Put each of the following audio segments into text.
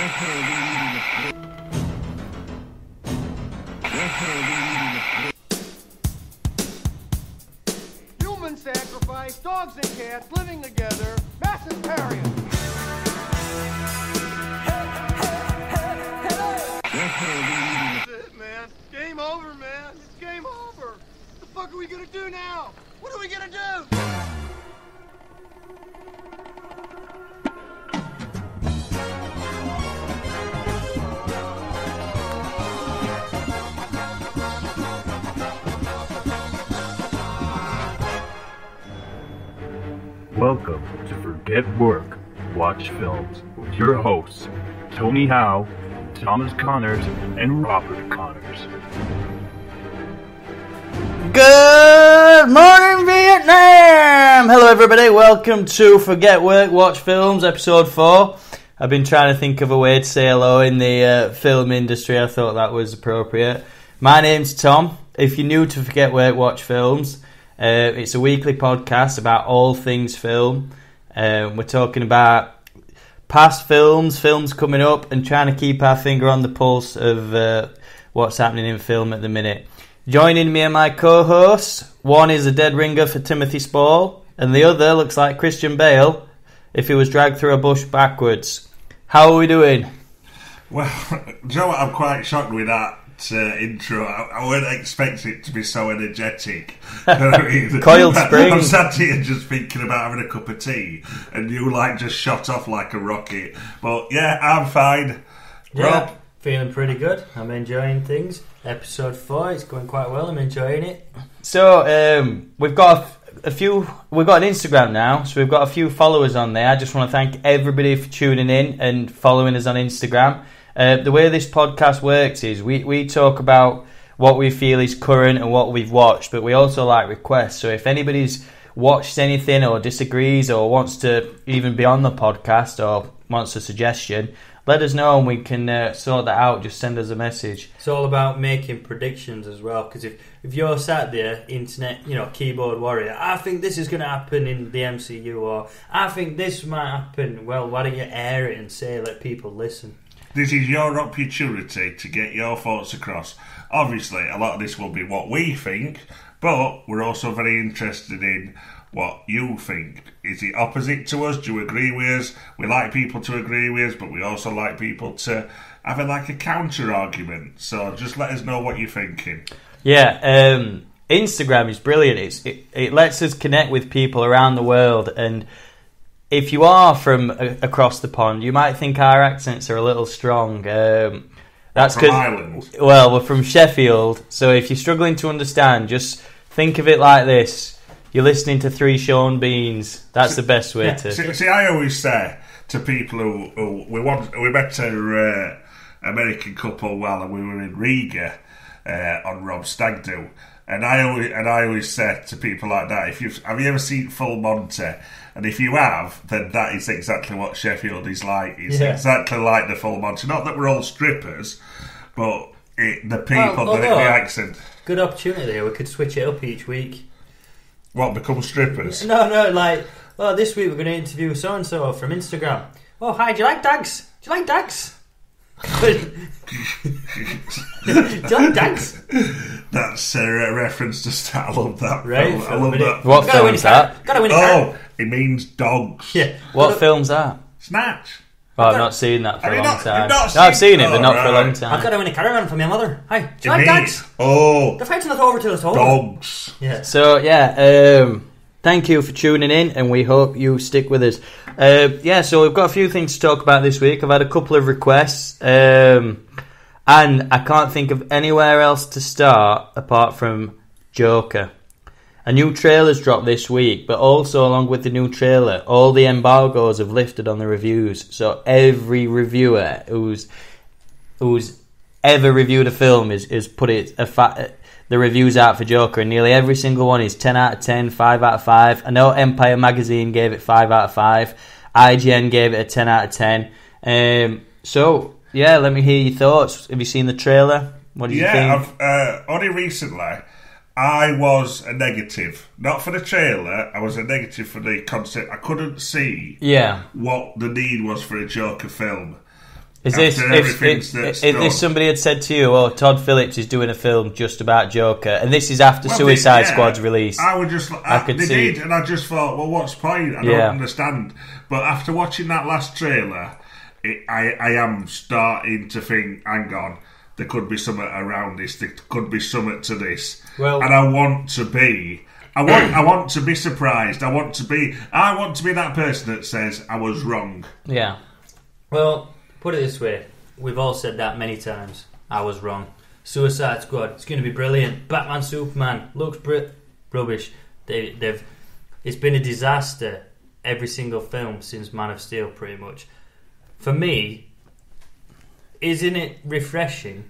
Human sacrifice, dogs and cats living together, mass hysteria. That's it, man. Game over, man. It's game over. What the fuck are we gonna do now? What are we gonna do? Welcome to Forget Work, Watch Films with your hosts, Tony Howe, Thomas Connors, and Robert Connors. Good morning, Vietnam! Hello, everybody. Welcome to Forget Work, Watch Films, episode 4. I've been trying to think of a way to say hello in the film industry. I thought that was appropriate. My name's Tom. If you're new to Forget Work, Watch Films, it's a weekly podcast about all things film. We're talking about past films coming up, and trying to keep our finger on the pulse of what's happening in film at the minute. Joining me are my co-hosts. One is a dead ringer for Timothy Spall, and the other looks like Christian Bale if he was dragged through a bush backwards. How are we doing? Well, do you know what? I'm quite shocked with that intro. I weren't expecting it to be so energetic. Coiled spring. I'm sat here just thinking about having a cup of tea, and you just shot off like a rocket. But yeah, I'm fine. Yeah, Rob? Feeling pretty good. I'm enjoying things. Episode 4, it's going quite well. I'm enjoying it. So we've got an Instagram now, so we've got a few followers on there. I just want to thank everybody for tuning in and following us on Instagram. The way this podcast works is we talk about what we feel is current and what we've watched, but we also like requests. So if anybody's watched anything or disagrees or wants to even be on the podcast or wants a suggestion, let us know and we can sort that out. Just send us a message. It's all about making predictions as well, because if you're sat there, internet, keyboard warrior, I think this is going to happen in the MCU, or I think this might happen, well, why don't you air it and let people listen? This is your opportunity to get your thoughts across. Obviously, a lot of this will be what we think, but we're also very interested in what you think. Is it opposite to us? Do you agree with us? We like people to agree with us, but we also like people to have a counter argument. So just let us know what you're thinking. Yeah, Instagram is brilliant. It lets us connect with people around the world, and if you are from across the pond, you might think our accents are a little strong. That's from Ireland. Well, we're from Sheffield, so if you're struggling to understand, just think of it like this. You're listening to 3 Sean Beans. That's the best way to... See, I always say to people who we met an American couple while we were in Riga on Rob Stag Do, and I always say to people like that, have you ever seen Full Monty? And if you have, then that is exactly what Sheffield is like. It's exactly like the Full Monty. Not that we're all strippers, but the people, the accent. Good opportunity there. We could switch it up each week. What, become strippers? No, this week we're going to interview so-and-so from Instagram. Oh, hi, do you like dags? Do you like dags? Do you like dags? That's a reference to Star. I love that. Right, I love that. What film is that? Gotta win a car. It means dogs. Yeah. What film's that? Snatch. Oh, I've not seen that for a long time. No, I've seen it, but not for a long time. I've got to win a caravan from my mother. Hi, do you like dogs? Oh, the fence is over to us all. Dogs. Yeah. So thank you for tuning in, and we hope you stick with us. So we've got a few things to talk about this week. I've had a couple of requests, and I can't think of anywhere else to start apart from Joker. A new trailer's dropped this week, but also along with the new trailer, all the embargoes have lifted on the reviews. So every reviewer who's ever reviewed a film is put the reviews out for Joker, and nearly every single one is 10 out of 10, 5 out of 5. I know Empire Magazine gave it 5 out of 5. IGN gave it a 10 out of 10. So, yeah, let me hear your thoughts. Have you seen the trailer? What do you think? Yeah, only recently I was a negative. Not for the trailer, I was a negative for the concept. I couldn't see what the need was for a Joker film. Is this somebody had said to you, Todd Phillips is doing a film just about Joker, and this is after Suicide Squad's release? I would just, did, and I just thought, well, what's the point? I don't understand. But after watching that last trailer, I am starting to think, hang on, there could be something around this. There could be something to this, and I want to be. I want to be surprised. I want to be that person that says I was wrong. Yeah. Well, put it this way: we've all said that many times. I was wrong. Suicide Squad. It's going to be brilliant. Batman, Superman looks rubbish. It's been a disaster. Every single film since Man of Steel, pretty much. For me, isn't it refreshing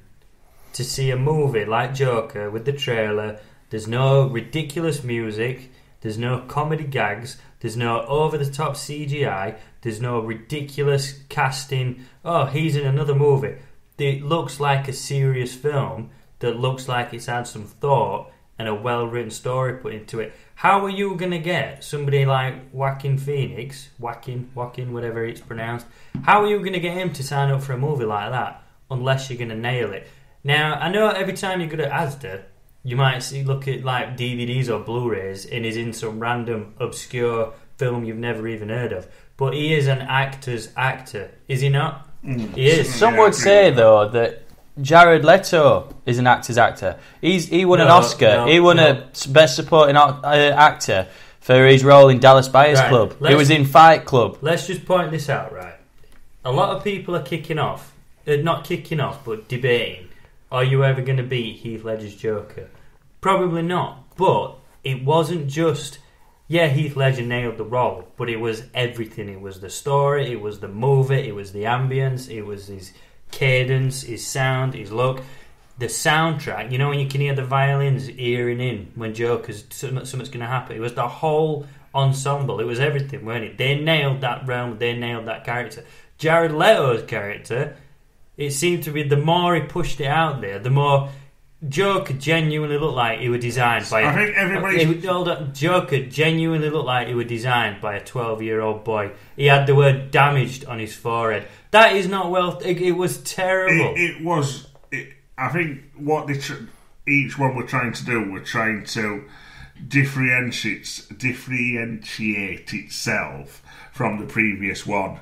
to see a movie like Joker with the trailer? There's no ridiculous music, there's no comedy gags, there's no over-the-top CGI, there's no ridiculous casting. Oh, he's in another movie. It looks like a serious film that looks like it's had some thought and a well-written story put into it. How are you going to get somebody like Joaquin Phoenix, Joaquin, whatever it's pronounced, how are you going to get him to sign up for a movie like that unless you're going to nail it? Now, I know every time you go to Asda, you might look at like DVDs or Blu-rays and he's in some random obscure film you've never even heard of. But he is an actor's actor, is he not? He is. Some would say though that Jared Leto is an actor's actor. He won an Oscar. He won a Best Supporting Actor for his role in Dallas Buyers Club. He was in Fight Club. Let's just point this out, right? A lot of people are not kicking off, but debating. Are you ever going to beat Heath Ledger's Joker? Probably not. But it wasn't just, Heath Ledger nailed the role, but it was everything. It was the story, it was the movie, it was the ambience, it was his cadence, his sound, his look. The soundtrack, you know when you can hear the violins earing in when something's going to happen. It was the whole ensemble. It was everything, weren't it? They nailed that realm, they nailed that character. Jared Leto's character... It seemed to be the more he pushed it out there, the more Joker genuinely looked like he was designed by. I think everybody. Joker genuinely looked like he was designed by a 12-year-old boy. He had the word "damaged" on his forehead. That is not well. It was terrible. It was. I think what each one were trying to do were trying to differentiate itself from the previous one.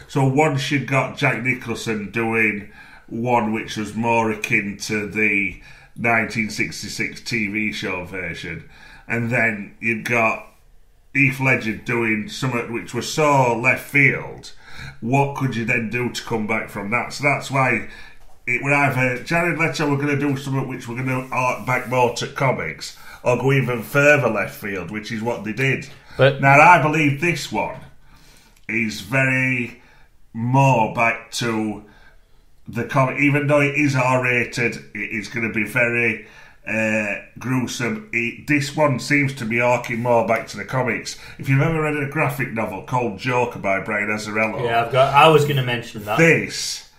So once you got Jack Nicholson doing one which was more akin to the 1966 TV show version, and then you got Heath Ledger doing something which was so left field, what could you then do to come back from that? So that's why it were either Jared Leto were going to do something which were going to arc back more to comics, or go even further left field, which is what they did. But now I believe this one is very more back to the comic, even though it is R-rated, it is going to be very gruesome. This one seems to be arcing more back to the comics. If you've ever read a graphic novel called Joker by Brian Azzarello, I was going to mention that. This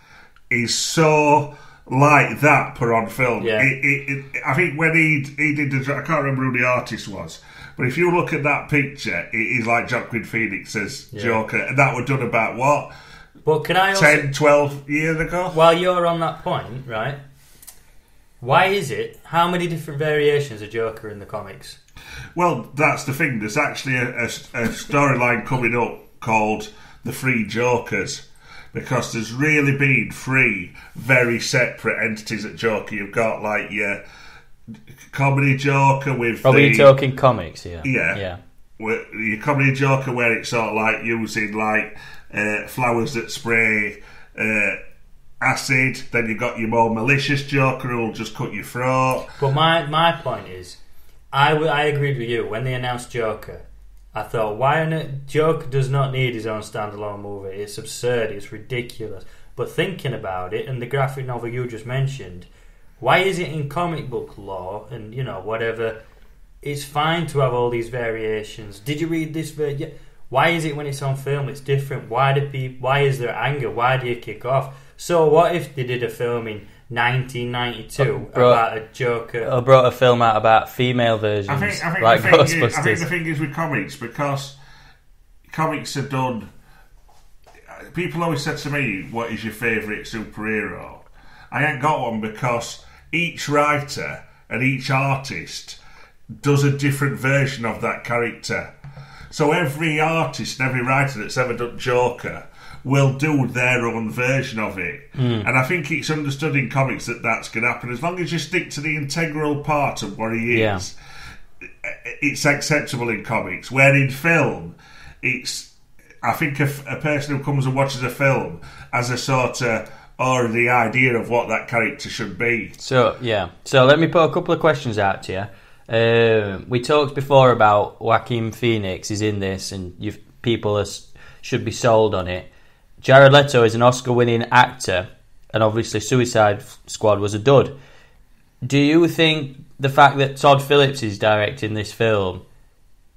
is so like that put on film. Yeah. I think when he did I can't remember who the artist was, but if you look at that picture, it is like Joaquin Phoenix's Joker, and that was done about what? But can I also, 10, 12 years ago? While you're on that point, right? Why is it? How many different variations of Joker in the comics? Well, that's the thing. There's actually a storyline coming up called The Three Jokers, because there's really been three very separate entities at Joker. You've got like your comedy Joker with probably talking comics, yeah. Your comedy Joker where it's sort of like using like flowers that spray acid. Then you've got your more malicious Joker who'll just cut your throat. But my point is, I agreed with you when they announced Joker. I thought, why on earth? Joker does not need his own standalone movie. It's absurd. It's ridiculous. But thinking about it, and the graphic novel you just mentioned, why is it in comic book law and whatever? It's fine to have all these variations. Did you read this? Why is it when it's on film it's different? Why is there anger? Why do you kick off? So what if they did a film in 1992 about a Joker? Or brought a film out about female versions, I think like Ghostbusters. I think the thing is with comics, because comics are done. people always said to me, "What is your favourite superhero?" I ain't got one because each writer and each artist does a different version of that character. So every artist and every writer that's ever done Joker will do their own version of it. And I think it's understood in comics that that's going to happen. As long as you stick to the integral part of what he is, it's acceptable in comics. Where in film, I think a person who comes and watches a film has a sort of or the idea of what that character should be. So let me put a couple of questions out to you. We talked before about Joaquin Phoenix is in this, and people should be sold on it. Jared Leto is an Oscar-winning actor, and obviously Suicide Squad was a dud. Do you think the fact that Todd Phillips is directing this film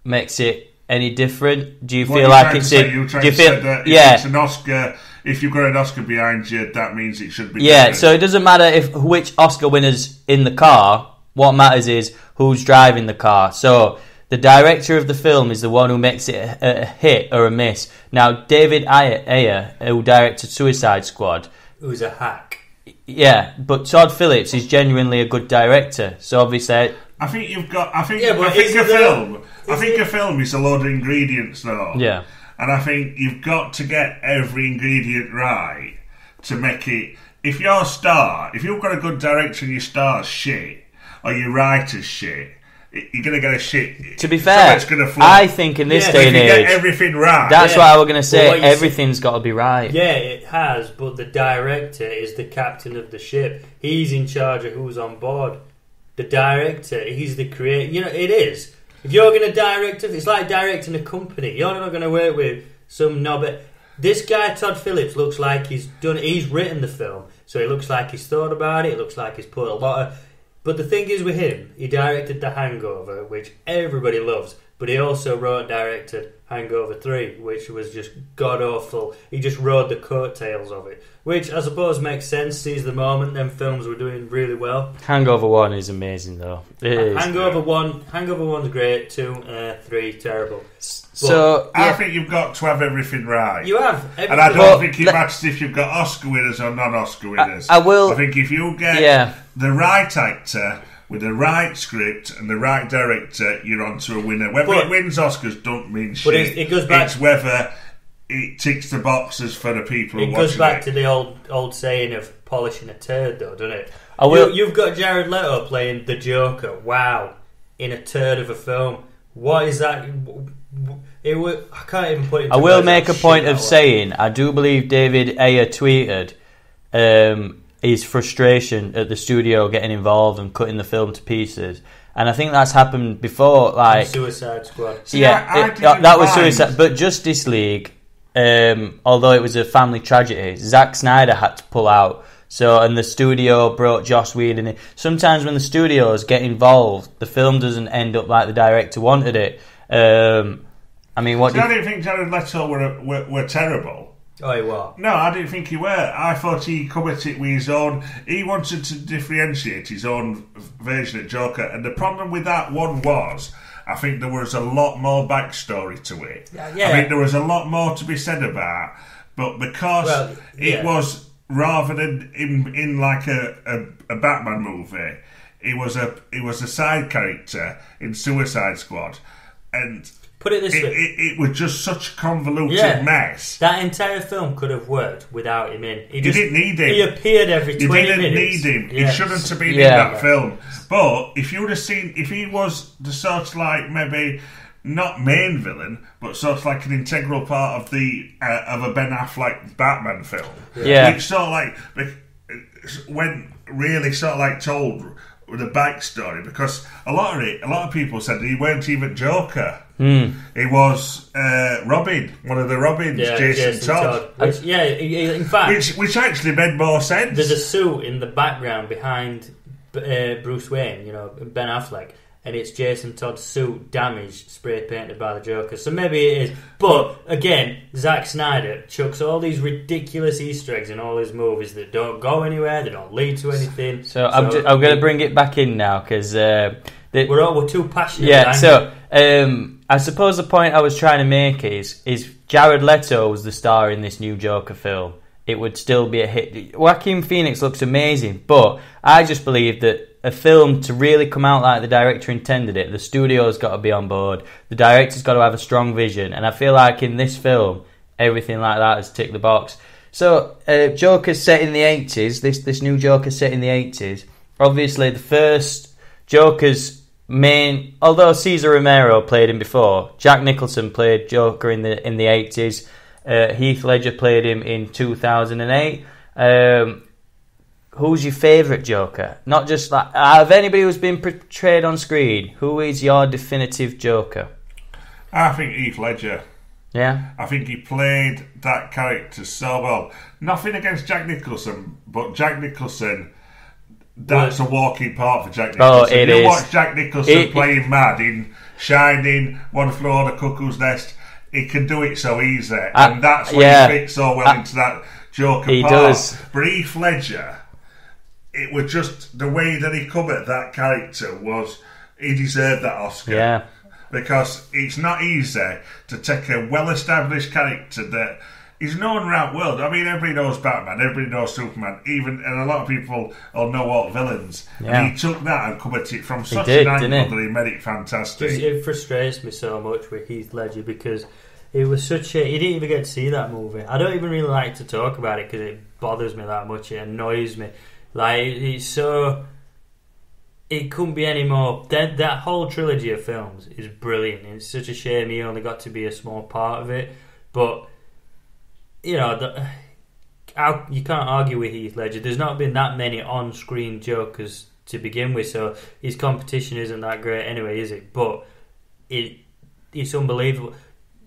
makes it any different? Do you feel like it's it's an Oscar? If you've got an Oscar behind you, that means it should be. Yeah, so it doesn't matter which Oscar winner's in the car. What matters is who's driving the car. So the director of the film is the one who makes it a hit or a miss. Now, David Ayer, who directed Suicide Squad, who's a hack. Yeah, but Todd Phillips is genuinely a good director. So obviously, I think you've got. I think a film is a load of ingredients, though. Yeah, and I think you've got to get every ingredient right to make it. If you've got a good director and your star's shit or your writer's shit, you're going to get a shit. To be fair, I think in this day and age, get everything right. That's what I was going to say. Everything's got to be right. Yeah, it has, but the director is the captain of the ship. He's in charge of who's on board. The director, he's the creator. You know, it is. If you're going to direct it, it's like directing a company. You're not going to work with some knobber. This guy, Todd Phillips, looks like he's written the film, so it looks like he's thought about it. It looks like he's put a lot of. But the thing is with him, he directed The Hangover, which everybody loves, but he also wrote and directed Hangover 3, which was just god-awful. He just rode the coattails of it, which I suppose makes sense. Sees the moment, them films were doing really well. Hangover 1 is amazing, though. It is. Hangover 1's great, 2, 3, terrible. So I think you've got to have everything right. You have, and I don't think it matters if you've got Oscar winners or non-Oscar winners. I think if you get the right actor with the right script and the right director, you're on to a winner. Whether it wins Oscars don't mean shit. But it goes back. It's whether it ticks the boxes for the people who watch it. It goes back to the old saying of polishing a turd, though, doesn't it? You've got Jared Leto playing the Joker. Wow, in a turd of a film. What is that? I can't even put it into I will make a point of saying I do believe David Ayer tweeted his frustration at the studio getting involved and cutting the film to pieces, and I think that's happened before, like Suicide Squad. That was Suicide, but Justice League, although it was a family tragedy, Zack Snyder had to pull out. So, and the studio brought Joss Whedon in. Sometimes when the studios get involved, the film doesn't end up like the director wanted it. I didn't think Jared Leto were terrible. Oh, he was? No, I didn't think he were. I thought he come at it with his own. He wanted to differentiate his own version of Joker, and the problem with that one was, I think there was a lot more backstory to it. Yeah. I think there was a lot more to be said about, but because it was, rather than in like a Batman movie, it was a side character in Suicide Squad, and put it this way, it was just such a convoluted mess. That entire film could have worked without him in. You didn't need him. He appeared every 20 minutes. You didn't need him. He shouldn't have been in that film. But if you would have seen, if he was the sort of like maybe not main villain, but sort of like an integral part of a Ben Affleck Batman film, which sort of like went really sort of like told with a backstory, because a lot of people said he weren't even Joker. He was Robin, one of the Robins, Jason Todd. In fact, which actually made more sense. There's a suit in the background behind Bruce Wayne, Ben Affleck, and it's Jason Todd's suit damaged, spray painted by the Joker. So maybe it is. But again, Zack Snyder chucks all these ridiculous Easter eggs in all his movies that don't go anywhere, they don't lead to anything. So I'm going to bring it back in now because we're too passionate. Yeah. So I suppose the point I was trying to make is Jared Leto was the star in this new Joker film, it would still be a hit. Joaquin Phoenix looks amazing, but I just believe that a film to really come out like the director intended it, the studio's got to be on board, the director's got to have a strong vision, and I feel like in this film, everything like that has ticked the box. So, Joker's set in the 80s, this new Joker's set in the 80s. Obviously, the first Joker's main, although Cesar Romero played him before, Jack Nicholson played Joker in the 80s. Heath Ledger played him in 2008. Who's your favourite Joker? Not just like out of anybody who's been portrayed on screen, who is your definitive Joker? I think Heath Ledger. Yeah, I think he played that character so well. Nothing against Jack Nicholson, but Jack Nicholson, that's a walking part for Jack Nicholson. Oh, it you is. Watch Jack Nicholson playing mad in Shining, One Flew Over the Cuckoo's Nest. He can do it so easy, and that's why he fits so well into that Joker he part. Does. But Heath Ledger, it was just the way that he come at that character was he deserved that Oscar. Yeah. Because it's not easy to take a well-established character that is known around the world. I mean, everybody knows Batman, everybody knows Superman, and a lot of people will know all villains. Yeah. And he took that and come at it from such an angle that he made it fantastic. It frustrates me so much with Heath Ledger because it was such a... You didn't even get to see that movie. I don't even really like to talk about it because it bothers me that much. It annoys me. Like, it's so... It couldn't be any more. That whole trilogy of films is brilliant. It's such a shame he only got to be a small part of it. But, you know, you can't argue with Heath Ledger. There's not been that many on-screen Jokers to begin with, so his competition isn't that great anyway, is it? But it's unbelievable.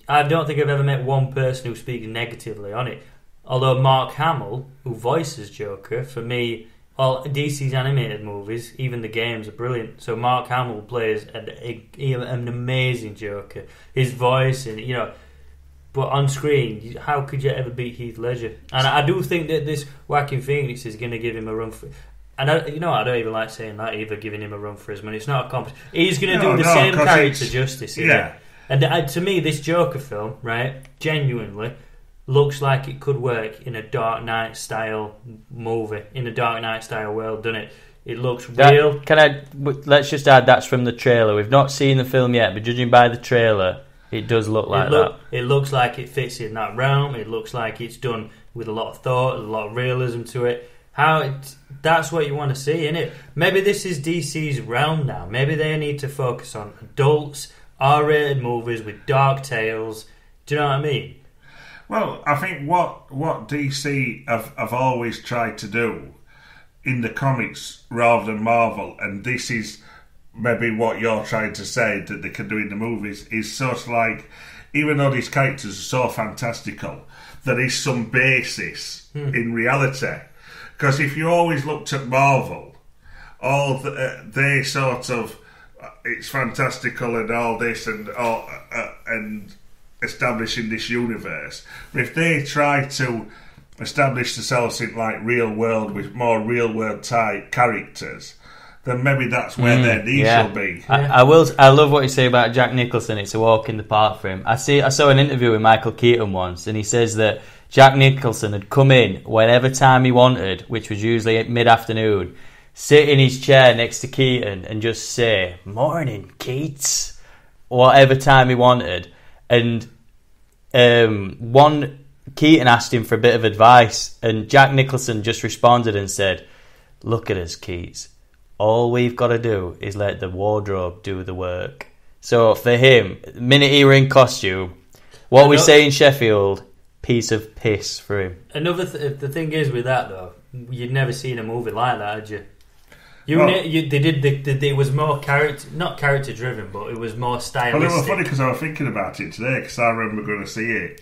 I don't think I've ever met one person who speaks negatively on it. Although Mark Hamill, who voices Joker, for me... Well, DC's animated movies, even the games, are brilliant. So Mark Hamill plays an amazing Joker. His voice, and but on screen, how could you ever beat Heath Ledger? And I do think that this Joaquin Phoenix is going to give him a run for. And I don't even like saying that either, giving him a run for his money. It's not a competition. He's going to do the same character justice. Yeah. And to me, this Joker film, right, genuinely. Looks like it could work in a Dark Knight style movie, in a Dark Knight style world, doesn't it? It looks real. Let's just add that's from the trailer. We've not seen the film yet, but judging by the trailer, it does look like that. It looks like it fits in that realm. It looks like it's done with a lot of thought, a lot of realism to it. That's what you want to see, innit? Maybe this is DC's realm now. Maybe they need to focus on adults, R-rated movies with dark tales. Do you know what I mean? Well, I think what DC have always tried to do in the comics rather than Marvel, and this is maybe what you're trying to say that they can do in the movies, is sort of like, even though these characters are so fantastical, there is some basis in reality. Because if you always looked at Marvel, they sort of, it's fantastical and all this and establishing this universe. But if they try to establish themselves in like real world with more real world type characters, then maybe that's where their niche will be. I love what you say about Jack Nicholson. It's a walk in the park for him. I saw an interview with Michael Keaton once, and he says that Jack Nicholson had come in whenever time he wanted, which was usually at mid-afternoon, sit in his chair next to Keaton and just say, "Morning, Keats," whatever time he wanted. And Keaton asked him for a bit of advice, and Jack Nicholson just responded and said, "Look at us, Keats. All we've got to do is let the wardrobe do the work." So for him, the minute he were in costume, what we say in Sheffield, piece of piss for him. The thing is with that though, you'd never seen a movie like that, had you? It was more not character driven, but it was more stylistic. Well, it was funny because I was thinking about it today because I remember going to see it.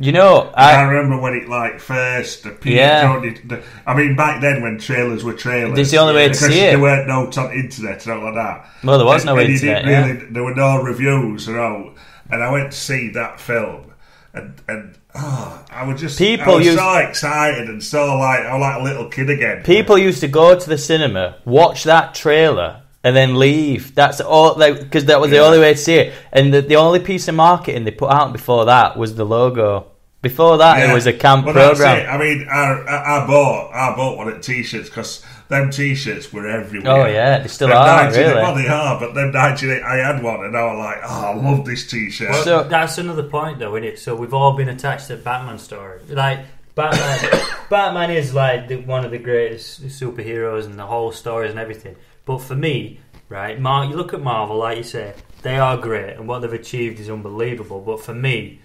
I remember when it first appeared. Yeah. I mean, back then when trailers were trailers, this is the only way to see it. There weren't no internet and all like that. Well, there was no internet. There were no reviews and all. And I went to see that film, and I was just so excited and so I was like a little kid again. People used to go to the cinema, watch that trailer, and then leave. That's all, because that was the only way to see it. And the only piece of marketing they put out before that was the logo. Before that, it was a camp program. I mean, I bought one of the t-shirts because them t-shirts were everywhere. Oh yeah, they still are. Really? Well, they are. But them 1980, I had one, and I was like, I love this t-shirt. Well, so that's another point, though, isn't it? So we've all been attached to the Batman story. Like Batman is like one of the greatest superheroes, and the whole stories and everything. But for me, right, you look at Marvel, like you say, they are great, and what they've achieved is unbelievable. But for me,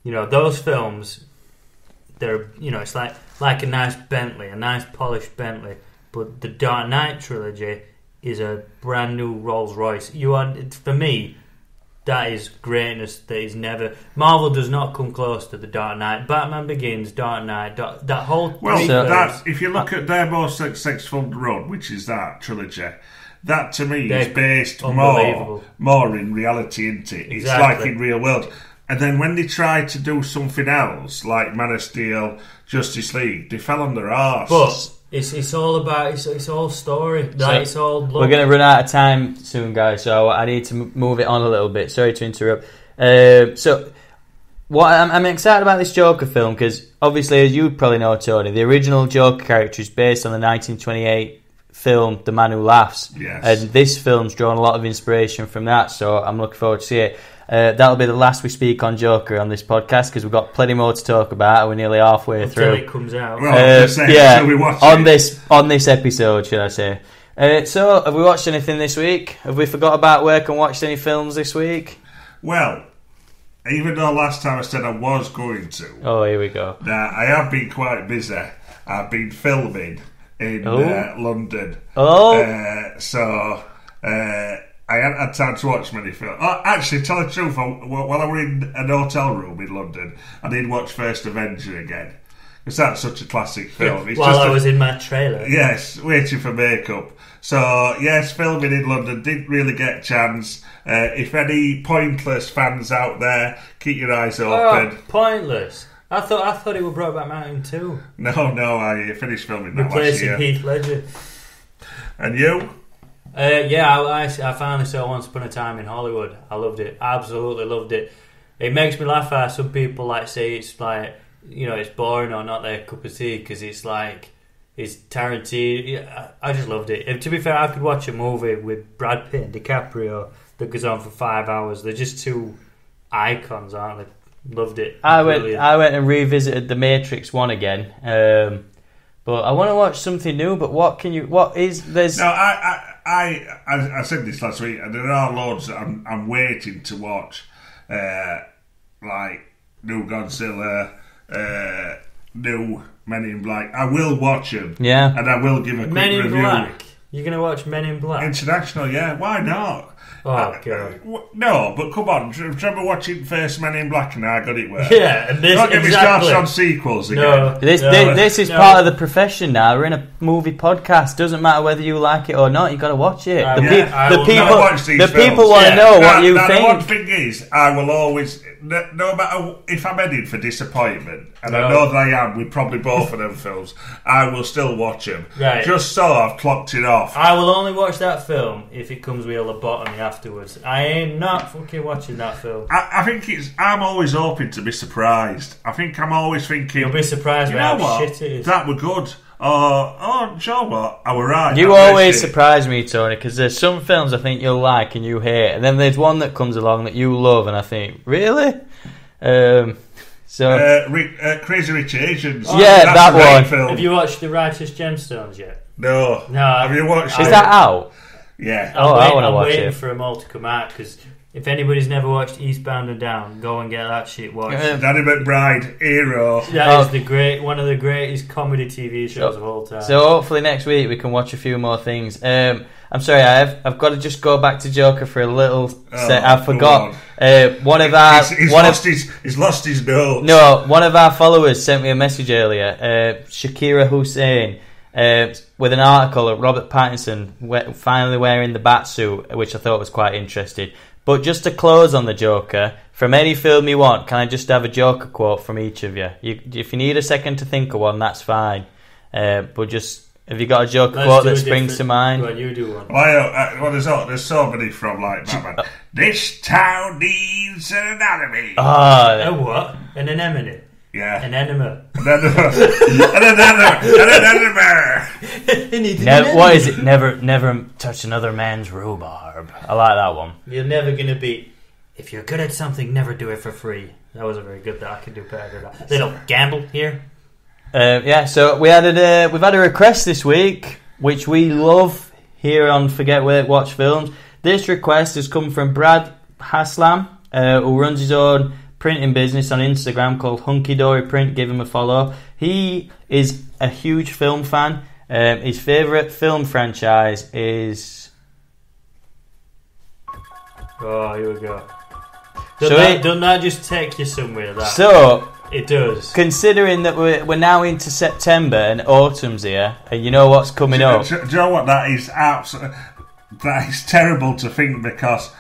those films, they're, it's like a nice Bentley, a nice polished Bentley. But the Dark Knight trilogy is a brand new Rolls Royce. For me, that is greatness that is never... Marvel does not come close to the Dark Knight. Batman Begins, Dark Knight, that whole... Well, if you look at their most successful run, which is that trilogy, that to me is based more in reality, isn't it? Exactly. It's like in real world. And then when they tried to do something else, like Man of Steel, Justice League, they fell on their arse. But it's all about it's all story. It's all. We're going to run out of time soon, guys. So I need to move it on a little bit. Sorry to interrupt. So what I'm excited about this Joker film because obviously, as you probably know, Tony, the original Joker character is based on the 1928 film The Man Who Laughs. Yes. And this film's drawn a lot of inspiration from that. So I'm looking forward to see it. That'll be the last we speak on Joker on this podcast because we've got plenty more to talk about. We're nearly halfway through. Until it comes out. Well, we watch on this episode, should I say? So, have we watched anything this week? Have we forgot about work and watched any films this week? Well, even though last time I said I was going to. Oh, here we go. Now, I have been quite busy. I've been filming in London. I hadn't had time to watch many films. Oh, actually, tell the truth, while I was in an hotel room in London, I did watch First Avenger again. Because that's such a classic film. I was in my trailer. Yes, waiting for makeup. So, yes, filming in London, didn't really get a chance. If any Pointless fans out there, keep your eyes open. Oh, Pointless? I thought it was Brokeback Mountain too. No, I finished filming that last year. Replacing Heath Ledger. And you? I finally saw Once Upon a Time in Hollywood. I loved it. Absolutely loved it. It makes me laugh how some people say it's like, it's boring or not their cup of tea because it's like, it's Tarantino. I just loved it. To be fair, I could watch a movie with Brad Pitt and DiCaprio that goes on for 5 hours. They're just two icons, aren't they? Loved it. I went and revisited The Matrix 1 again. But I want to watch something new. But there's? No, I said this last week, and there are loads that I'm waiting to watch, like new Godzilla, new Men in Black. I will watch them, and I will give a quick Men in review. Black. You're going to watch Men in Black? International, yeah. Why not? Oh, God. No, but come on. Do you remember watching first Men in Black and I got it worse? Yeah, and this don't get me started on sequels again. No, this is part of the profession now. We're in a movie podcast. Doesn't matter whether you like it or not. You got to watch it. The people want to know what you think. The one thing is, I will always, no matter if I'm headed for disappointment, and I know that I am with probably both of them films, I will still watch them. Right. Just so I've clocked it off. I will only watch that film if it comes with a lobotomy afterwards. I ain't not fucking watching that film. I think I'm always hoping to be surprised. I think I'm always thinking, you'll be surprised with how shit it is. That were good. Oh, you know what? I were right. You always surprise me, Tony, because there's some films I think you'll like and you hate, and then there's one that comes along that you love, and I think, really? Crazy Rich Asians. Yeah, that one. Film. Have you watched The Righteous Gemstones yet? No. Have you watched it? Is that out? Yeah. I want to watch it. I'm waiting for them all to come out because if anybody's never watched Eastbound and Down, go and get that shit watched. Danny McBride, hero. That is one of the greatest comedy TV shows of all time. So hopefully next week we can watch a few more things. I'm sorry, I've got to just go back to Joker for a little set. I forgot. One of our he's lost his nose. No, one of our followers sent me a message earlier. Shakira Hussein. With an article of Robert Pattinson finally wearing the Batsuit, which I thought was quite interesting. But just to close on the Joker, from any film you want, can I just have a Joker quote from each of you? If you need a second to think of one, that's fine. But just Have you got a joke quote that springs to mind? Well, you do one. Well, there's so many from like Batman. This town needs an anatomy. A what? An anemone. Yeah. An enema. An enema. What is it? Never touch another man's rhubarb. I like that one. You're never gonna be. If you're good at something, never do it for free. That wasn't very good. That I could do better than that. Little gamble here. So we've had a request this week, which we love here on Forget Wait Watch Films. This request has come from Brad Haslam, who runs his own printing business on Instagram called Hunky Dory Print. Give him a follow. He is a huge film fan. His favourite film franchise is... Oh, here we go. Doesn't that just take you somewhere? That so it does. Considering that we're now into September and autumn's here, and you know what's coming up. Do you know what? That is terrible to think, because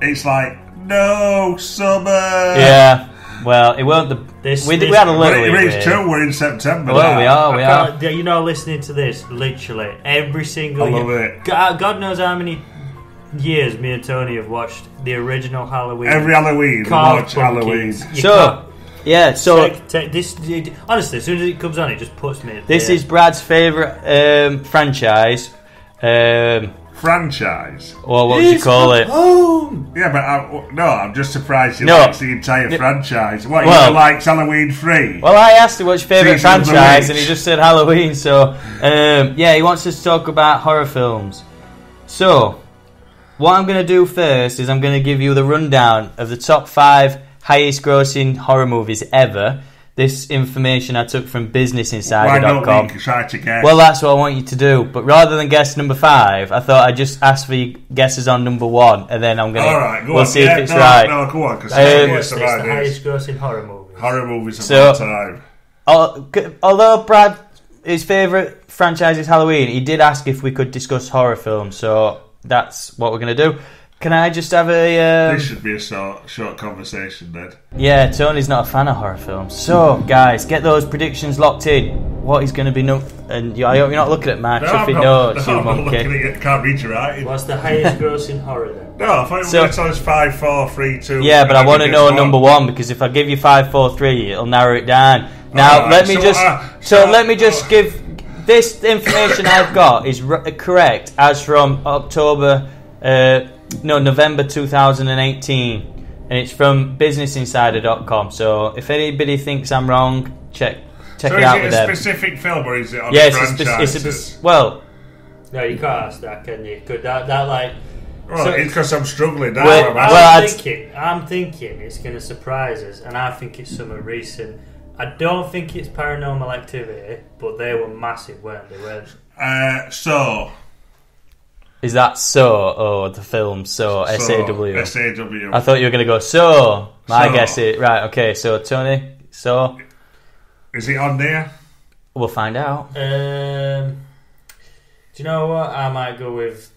it's like, no summer. Yeah. Well, it won't. We had a little. It's true. We're in September. Well, now. we are. You know, listening to this, literally every single year. I love it. God knows how many years me and Tony have watched the original Halloween. Every Halloween, we watch Halloween. So this. Honestly, as soon as it comes on, it just puts me. This is Brad's favourite franchise. Franchise? Or what would you call it? Home. Yeah, but I'm just surprised he likes the entire franchise. What, he likes Halloween 3? Well, I asked him what's your favourite franchise, and he just said Halloween. So, he wants us to talk about horror films. So, what I'm going to do first is I'm going to give you the rundown of the top 5 highest grossing horror movies ever. This information I took from BusinessInsider.com. Why don't we try to guess? Well, that's what I want you to do. But rather than guess number 5, I thought I'd just ask for your guesses on number 1, and then I'm going to... Alright, go we'll on. see if it's right. No, go on, because it's the highest grossing horror movies. Horror movies of all time. Although Brad, his favourite franchise is Halloween, he did ask if we could discuss horror films, so that's what we're going to do. Can I just have a... This should be a short conversation then. Yeah, Tony's not a fan of horror films. So, guys, get those predictions locked in. What is going to be... And I hope you're not looking at my chuffy notes, you monkey. I'm not looking at it. Can't read your writing. What's the highest grossing horror then? No, I thought we were going to tell us 5, 4, 3, 2... Yeah, but I want to know number 1, because if I give you 5, 4, 3, it'll narrow it down. Now, let me just give... This information I've got is correct as from November 2018, and it's from BusinessInsider.com. So if anybody thinks I'm wrong, check it out with them. Is it a specific film, or is it on franchises? Well, no, you can't ask that, can you? Could that like? Well, it's because I'm struggling now. I'm thinking it's going to surprise us, and I think it's something recent. I don't think it's Paranormal Activity, but they were massive, weren't they? So. Is that So? Oh, the film So, S-A-W. S-A-W. I thought you were going to go So. I guess it. Right, okay. So, Tony, So. Is it on there? We'll find out. Do you know what? I might go with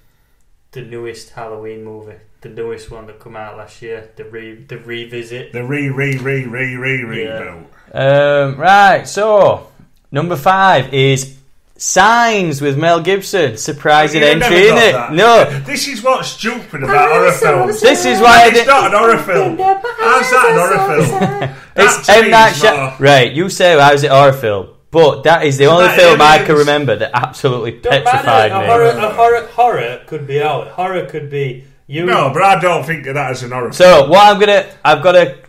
the newest Halloween movie. The newest one that came out last year. The revisit. The reboot. Right, so, number 5 is... Signs with Mel Gibson. Surprising entry, isn't it? No. This is what's stupid about horror films. This is why it's not an horror film. How's that an horror film? It's M. Night Shyamalan. Right, you say how's it horror film, but that is the only film I can remember that absolutely petrified me. Horror could be out. Horror could be you. No, but I don't think of that as an horror film. So what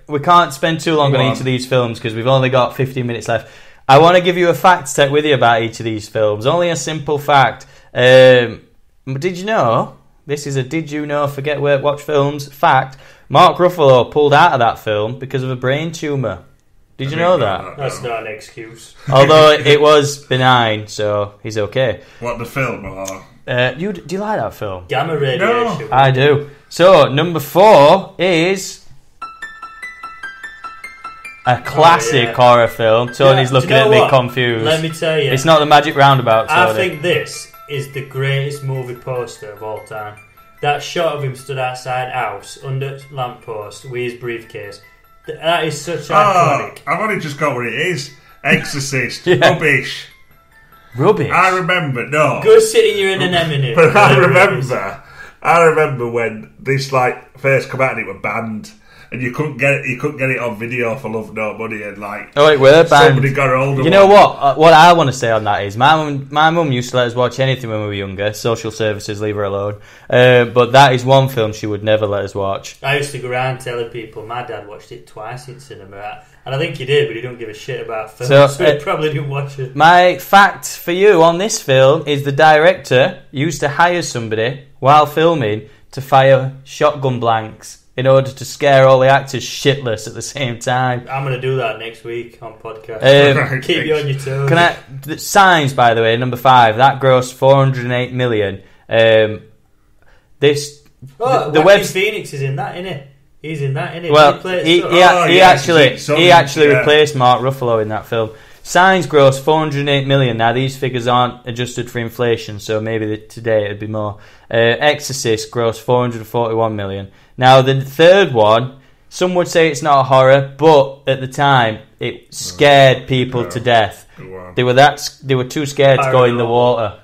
we can't spend too long on each of these films because we've only got 15 minutes left. I want to give you a fact to take with you about each of these films. Only a simple fact. Did you know? This is a did you know Forget Wait Watch Films fact. Mark Ruffalo pulled out of that film because of a brain tumour. Did you know that? That's not an excuse. Although it was benign, so he's okay. What, the film? Or? Do you like that film? Gamma radiation. No. I do. So, number 4 is... a classic horror film. Tony's looking at me confused. Let me tell you. It's not the Magic Roundabout, Tony. I think this is the greatest movie poster of all time. That shot of him stood outside house, under lamppost, with his briefcase. That is such iconic. I've only just got what it is. Exorcist. Rubbish. Rubbish. I remember, no. Go sit in your anemone. But I remember when this like first come out and it was banned. And you couldn't get it on video for Love Nor Money, and like it were banned. Somebody got hold of You know what? What I want to say on that is my mum used to let us watch anything when we were younger. Social services, leave her alone. But that is one film she would never let us watch. I used to go around telling people my dad watched it twice in cinema, and I think he did, but he don't give a shit about films, so he probably didn't watch it. My fact for you on this film is the director used to hire somebody while filming to fire shotgun blanks in order to scare all the actors shitless at the same time. I'm going to do that next week on podcast. Keep you on your toes. Signs, by the way, number 5, that grossed 408 million. The Joaquin Phoenix is in that, isn't he? He's in that, isn't he? Well, he actually replaced Mark Ruffalo in that film. Signs grossed 408 million. Now, these figures aren't adjusted for inflation, so maybe today it'd be more. Exorcist grossed 441 million. Now, the third one, some would say it's not a horror, but at the time, it scared people to death. They were too scared to go in the water.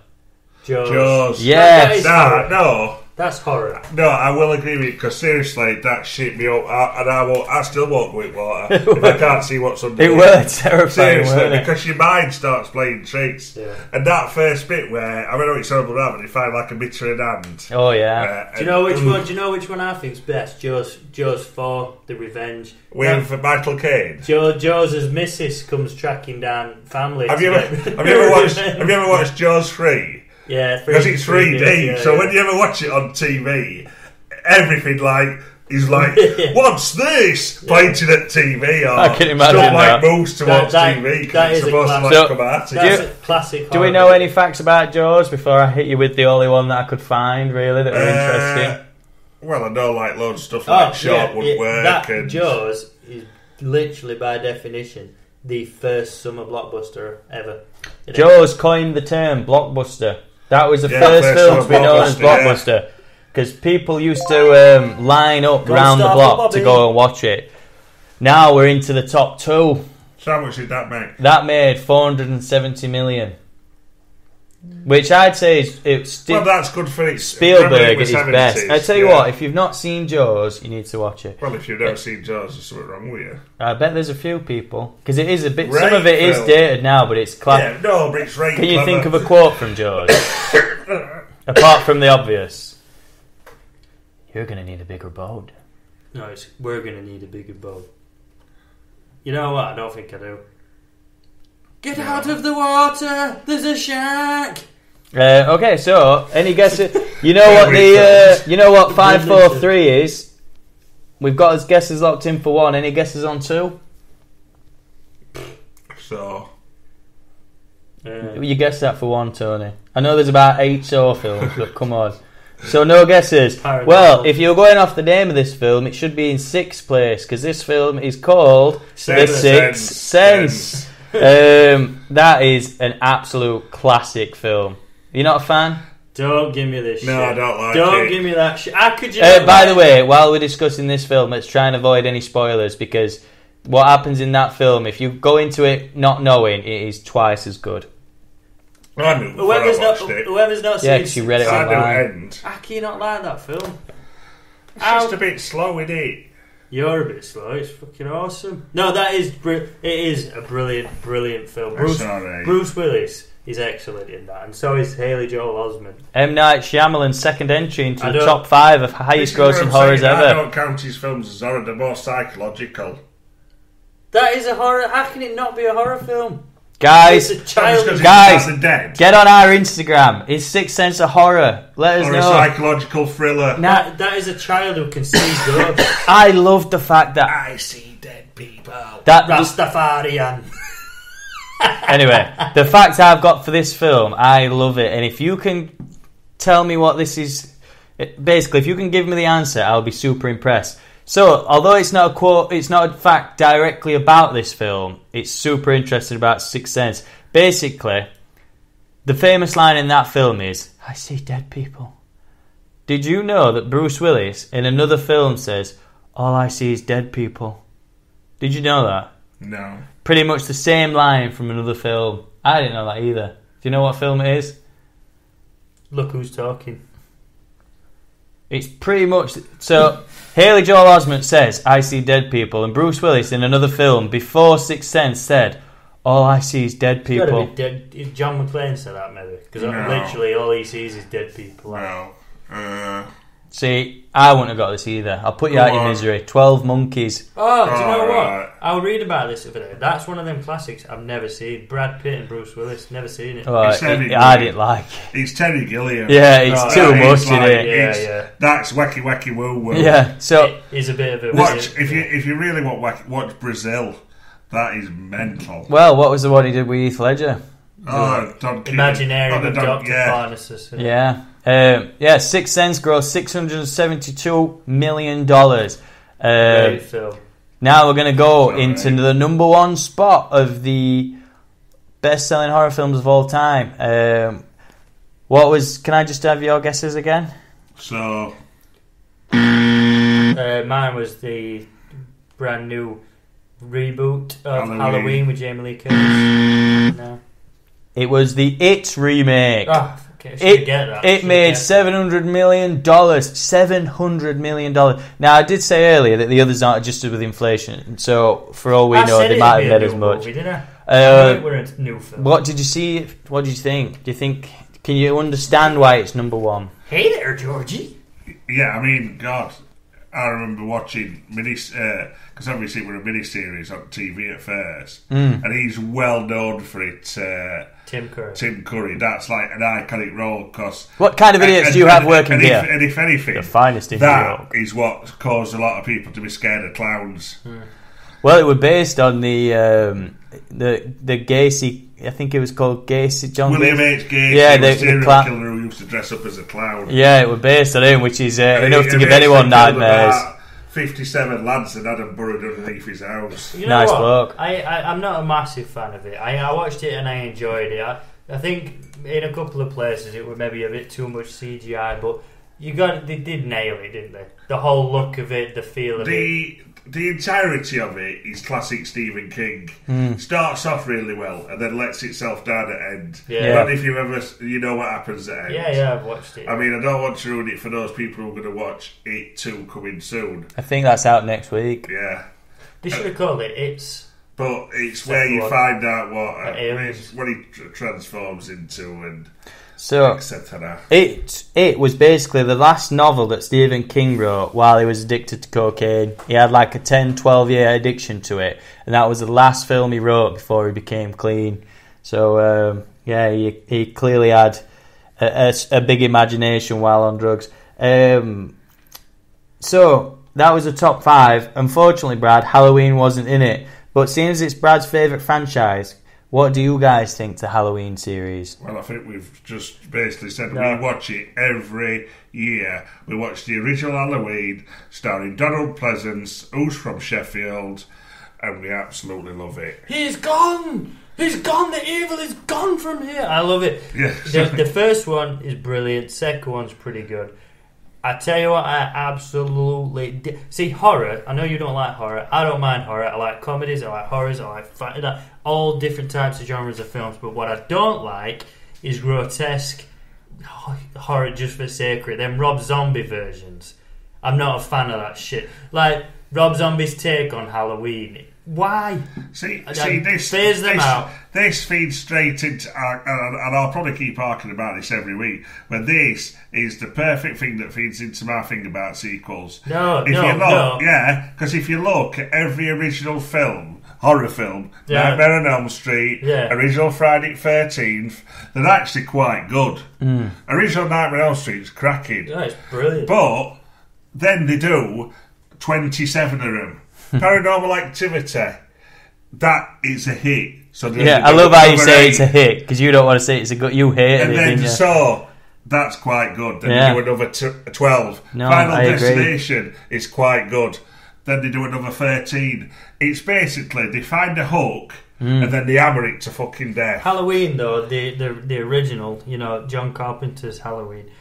Jaws. Yes. No. That's horror. No, I will agree with you, because seriously, that shit me up, and I still won't go in water if I can't see what's under it. It was terrifying, seriously, because your mind starts playing tricks. Yeah. And that first bit where, I know it's horrible now, but you find like a bitter in hand. Oh, yeah. Do you know which one? Do you know which one I think's best? Jaws 4, The Revenge. With Michael Caine. Jaws' missus comes tracking down family. Have you ever watched Jaws 3? Yeah, because it's 3D. So when you ever watch it on TV, everything is like, what's this? Pointing at TV, or I can imagine stuff like moves towards TV. That is supposed to come out. That's a classic. Do we know any facts about Jaws before I hit you with the only one that I could find really that were interesting? Well, I know loads of stuff like Shark would work. And Jaws is literally by definition the first summer blockbuster ever. Jaws coined the term blockbuster. That was the first film to be known as blockbuster, because people used to line up round the block to go and watch it. Now we're into the top 2. So how much did that make? That made 470 million. Which I'd say well, that's good for it. Spielberg at his best. I tell you what, if you've not seen Jaws, you need to watch it. Well, if you've never seen Jaws, there's something wrong with you. I bet there's a few people, because it is a bit. Some of it is dated now, but it's classic. Yeah, no, but it's right. Can you think of a quote from Jaws? Apart from the obvious, you're going to need a bigger boat. No, it's we're going to need a bigger boat. You know what? I don't think I do. Get out of the water! There's a shark! Okay, so any guesses? You know what you know what 5, 4, 3 is? We've got his guesses locked in for 1. Any guesses on 2? So you guessed that for 1, Tony. I know there's about 8 Saw films, but come on. So no guesses. Well, if you're going off the name of this film, it should be in 6th place, because this film is called The Sixth Sense. That is an absolute classic film. You're not a fan? Don't give me this shit. No, I don't like it. Don't give me that shit. How could you by the way, while we're discussing this film, let's try and avoid any spoilers, because what happens in that film, if you go into it not knowing, it is twice as good. I knew whoever's not seen yeah, because you read it online. How can you not like that film? It's just a bit slow, isn't it? You're a bit slow. It's fucking awesome. No, it is a brilliant film. Bruce Willis is excellent in that, and so is Haley Joel Osment. M. Night Shyamalan's second entry into the top 5 of highest grossing horrors ever. I don't count his films as horror; they're more psychological. That is a horror. How can it not be a horror film? Guys, get on our Instagram. Is Sixth Sense a horror? Let us know. Or a psychological thriller. Nah, that is a child who can see ghosts. I love the fact that I see dead people. That Rastafarian. Anyway, the fact I've got for this film, I love it. And if you can tell me what this is, basically, if you can give me the answer, I'll be super impressed. So, although it's not a quote, it's not a fact directly about this film, it's super interesting about Sixth Sense. Basically, the famous line in that film is, I see dead people. Did you know that Bruce Willis in another film says, all I see is dead people? Did you know that? No. Pretty much the same line from another film. I didn't know that either. Do you know what film it is? Look Who's Talking. It's pretty much... So, Haley Joel Osment says, I see dead people. And Bruce Willis, in another film, before Sixth Sense, said, all I see is dead people. It's gotta be dead. John McClane said that, maybe. Because literally all he sees is dead people. No. See, I wouldn't have got this either. I'll put you out your misery. 12 Monkeys. Oh, do you know what? I'll read about this over there. That's one of them classics I've never seen. Brad Pitt and Bruce Willis. Never seen it. I didn't like it. It's Terry Gilliam. Yeah, it's too much in it. Yeah. That's wacky wacky woo woo. Yeah, so... It's a bit of a... Watch, if you really want wacky, watch Brazil. That is mental. Well, what was the one he did with Heath Ledger? Oh, Don Imaginary with Dr. Parnassus. Yeah. Sixth Sense grossed $672 million. Great film. Now we're going to go into the number one spot of the best-selling horror films of all time. Can I just have your guesses again? So... mine was the brand new reboot of Halloween with Jamie Lee Curtis. No. It was the It remake. Oh, okay. It made $700 million. $700 million. Now, I did say earlier that the others aren't adjusted with inflation. So, for all we know, they might have made as much. Movie, didn't I? We're a new film. What did you see? What did you think? Can you understand why it's number one? Hey there, Georgie. Yeah, I mean, God, I remember watching because obviously we're a mini-series on TV at first, and he's well known for it. Tim Curry. That's like an iconic role. Cause what kind of idiots do you have working here? And if anything, the finest in that is what caused a lot of people to be scared of clowns. Well, it was based on the Gacy. I think it was called Gacy. John William Gacy. H. Gacy, yeah, the serial killer who used to dress up as a clown. Yeah, it was based on him, which is enough to give anyone nightmares. 57 lads and had them buried underneath his house. You know nice what? bloke. I'm not a massive fan of it. I watched it and I enjoyed it. I think in a couple of places it was maybe a bit too much CGI, but they did nail it, didn't they? The whole look of it, the feel of it. The entirety of it is classic Stephen King. Starts off really well and then lets itself down at end. Yeah. But if you know what happens at end. Yeah, I've watched it. I mean, I don't want to ruin it for those people who are going to watch It 2 coming soon. I think that's out next week. Yeah. They should have called it It's. But it's where you find out what he transforms into and... So, it was basically the last novel that Stephen King wrote while he was addicted to cocaine. He had like a 10-12 year addiction to it, and that was the last film he wrote before he became clean. So he clearly had a big imagination while on drugs. So that was the top 5. Unfortunately, Brad, Halloween wasn't in it, but seeing as it's Brad's favourite franchise, what do you guys think the Halloween series? Well, I think we've just basically said we watch it every year. We watch the original Halloween starring Donald Pleasence, who's from Sheffield, and we absolutely love it. He's gone! He's gone! The evil is gone from here! I love it. Yeah. The first one is brilliant. Second one's pretty good. I tell you what, I absolutely... See, horror, I know you don't like horror. I don't mind horror. I like comedies, I like horrors, I like all different types of genres of films. But what I don't like is grotesque horror just for sake of it. Them Rob Zombie versions. I'm not a fan of that shit. Like, Rob Zombie's take on Halloween. Why? See, this feeds straight into, and I'll probably keep talking about this every week, but this is the perfect thing that feeds into my thing about sequels. No. Yeah, because if you look at every original horror film, Nightmare on Elm Street, original Friday the 13th, they're actually quite good. Original Nightmare on Elm Street is cracking. Yeah, it's brilliant. But then they do 27 of them. Paranormal Activity, that is a hit. So I love how you say it's a hit, because you don't want to say it's a good. You hate it, and then so that's quite good. Then they do another 12. Final Destination is quite good. Then they do another 13. It's basically they find a hook and then they hammer it to fucking death. Halloween though, the original, John Carpenter's Halloween.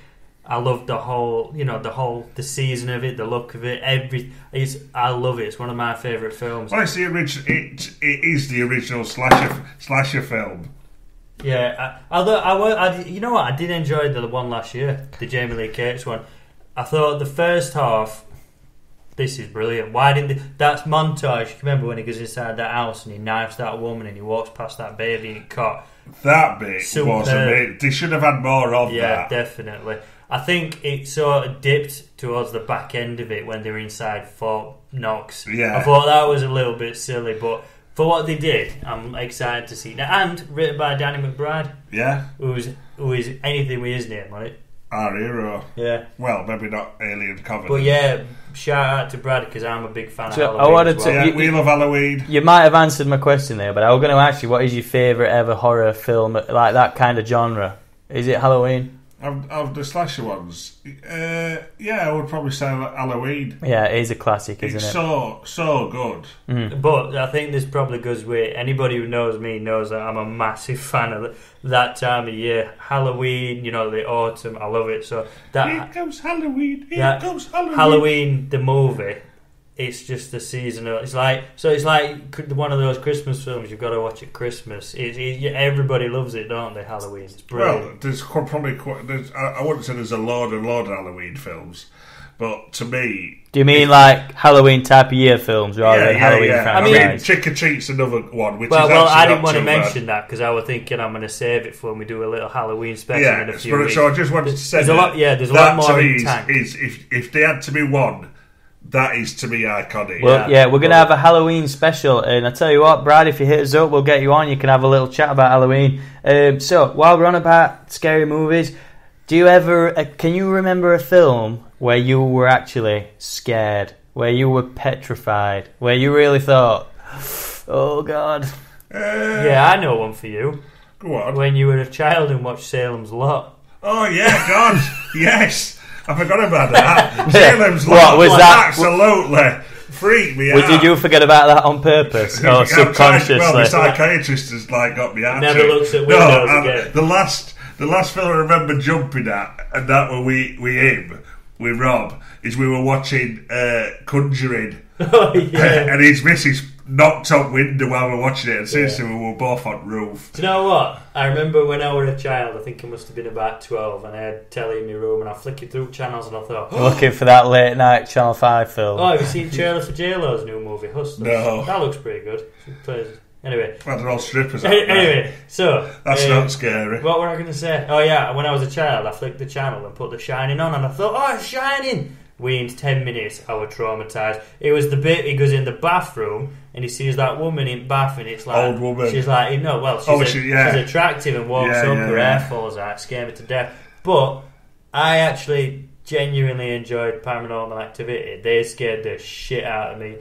I love the season of it, the look of it, I love it. It's one of my favourite films. Well, it's the original. It is the original slasher film. Yeah, although you know what, I did enjoy the one last year, the Jamie Lee Curtis one. I thought the first half, this is brilliant. Why didn't that's montage? You remember when he goes inside that house and he knifes that woman and he walks past that baby and he caught. That bit was amazing. They should have had more of that. Yeah, definitely. I think it sort of dipped towards the back end of it when they were inside Fort Knox. Yeah. I thought that was a little bit silly, but for what they did, I'm excited to see. And written by Danny McBride. Yeah. Who is anything with his name on it. Our hero. Yeah. Well, maybe not Alien Covenant. But yeah, shout out to Brad because I'm a big fan of Halloween. I wanted to. We love Halloween. You might have answered my question there, but I was going to ask you, what is your favourite ever horror film, like that kind of genre? Is it Halloween? Of the slasher ones, I would probably say Halloween. Yeah, it is a classic, isn't it? It's so good. Mm. But I think this probably goes with anybody who knows me knows that I'm a massive fan of that time of year. Halloween, the autumn, I love it. So here comes Halloween. Here comes Halloween. Halloween, the movie. It's just the seasonal. It's like one of those Christmas films you've got to watch at Christmas. Everybody loves it, don't they? Halloween. It's brilliant. Well, there's probably I wouldn't say there's a lot of Halloween films, but to me, do you mean like Halloween type of year films rather than Halloween franchise? I mean, Trick or Treat's another one. Well, I didn't want to mention that because I was thinking I'm going to save it for when we do a little Halloween special in a few weeks. So I just wanted to say there's a lot more in tank. Is if they had to be one. That is, to me, iconic. Well, we're going to have a Halloween special. And I tell you what, Brad, if you hit us up, we'll get you on. You can have a little chat about Halloween. So, while we're on about scary movies, can you remember a film where you were actually scared? Where you were petrified? Where you really thought, oh, God. I know one for you. Go on. When you were a child and watched Salem's Lot. Oh, yeah, God. Yes. I forgot about that. Salem's Lot was that? Absolutely freaked me out. Did you forget about that on purpose or subconsciously? The psychiatrist has got me out. Never looks at windows again. The last film I remember jumping at, and that were with Rob, is we were watching Conjuring. Oh yeah. And his missus knocked up window while we were watching it, and seriously, we were both on roof. Do you know what? I remember when I was a child, I think I must have been about 12, and I had telly in my room, and I flicked through channels, and I thought, looking for that late night Channel 5 film. Oh, have you seen trailer for J-Lo's new movie, Hustlers? No. That looks pretty good. Anyway. Well, they're all strippers. Anyway, so that's not scary. What were I going to say? Oh yeah, when I was a child, I flicked the channel and put The Shining on, and I thought, oh, it's Shining! Within 10 minutes, I was traumatised. It was the bit he goes in the bathroom and he sees that woman in bath, and it's like old woman. She's like, she's attractive and walks up, her hair falls out, scared me to death. But I actually genuinely enjoyed Paranormal Activity. They scared the shit out of me,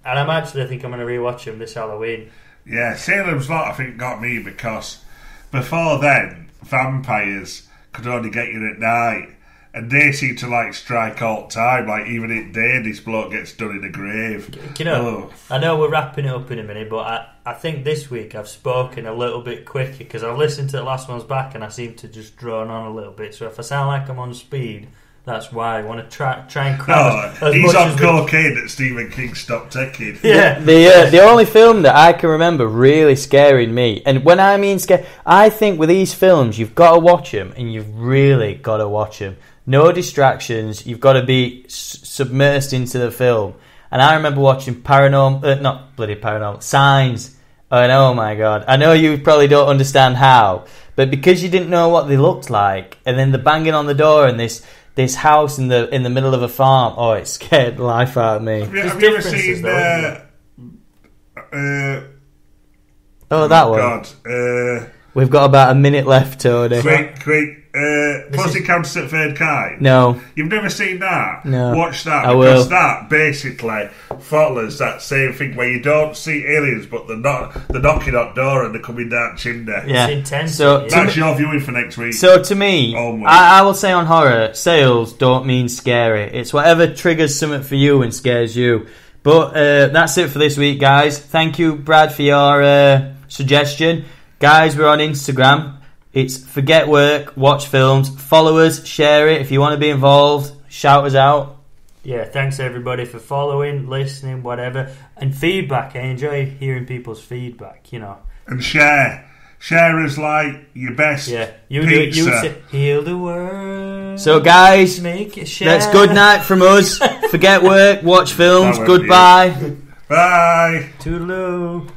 and I think I'm going to rewatch them this Halloween. Yeah, Salem's Lot I think got me because before then vampires could only get you at night. And they seem to strike all the time. Like even in day, this bloke gets done in a grave. I know we're wrapping it up in a minute, but I think this week I've spoken a little bit quicker because I listened to the last one's back and I seem to just drone on a little bit. So if I sound like I'm on speed, that's why I want to try and cram. No, he's on cocaine that Stephen King stopped taking. Yeah. The only film that I can remember really scaring me, and when I mean scare, I think with these films you've got to watch them, and you've really got to watch them. No distractions. You've got to be submersed into the film. And I remember watching Signs. And oh my God. I know you probably don't understand how. But because you didn't know what they looked like, and then the banging on the door and this house in the middle of a farm, oh, it scared the life out of me. Have you ever seen... that one? God. We've got about a minute left, Tony. Quick. Pussycats at Third Kind. No. You've never seen that? No. Watch that. I because will. That basically follows that same thing where you don't see aliens, but they're knocking on door and they're coming down chimney. Yeah. It's intense. So that's your viewing for next week. So to me, I will say on horror, sales don't mean scary. It's whatever triggers something for you and scares you. But that's it for this week, guys. Thank you, Brad, for your suggestion. Guys, we're on Instagram. It's Forget Work, Watch Films. Follow us, share it. If you want to be involved, shout us out. Yeah, thanks everybody for following, listening, whatever. And feedback. I enjoy hearing people's feedback, And share Share us like your best you pizza. say, heal the world. So guys, make it share. that's good night from us. Forget work, watch films. Goodbye. Bye. Toodaloo.